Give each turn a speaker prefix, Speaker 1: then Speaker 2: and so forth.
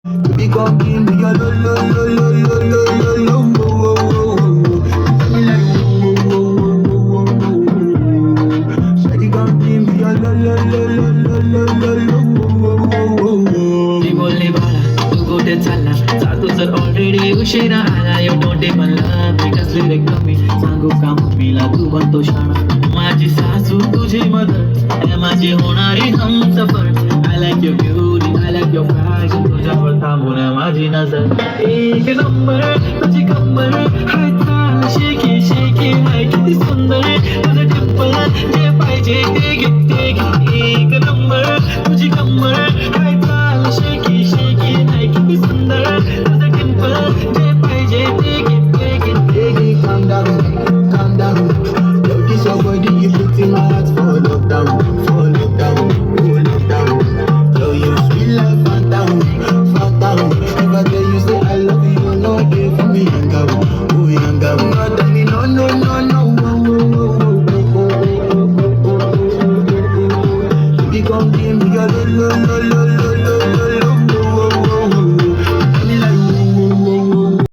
Speaker 1: Baby, come give me your lo lo lo lo lo lo lo lo wo wo wo wo. Tell me like wo wo wo wo wo wo wo. Shawty, come give me your lo lo lo lo lo lo lo wo wo wo wo.
Speaker 2: मी बोलले बाळा तू कुठे चालला जातो जर already उशिरा आला you don't even love me कसले रे कमी सांगू का मम्मीला तू बनतो शाणा माझी सासू तुझी मदर माझी होणारी Humsafar I like your beauty I like your fashion तुझ्यावर थांबून माझी नजर एक नंबर तुझी कंबर हाय चाल शेकी शेकी हाय किती सुंदर तुझं टिप्पल जे पाहिजे ते घे एक नंबर तुझी कंबर हाय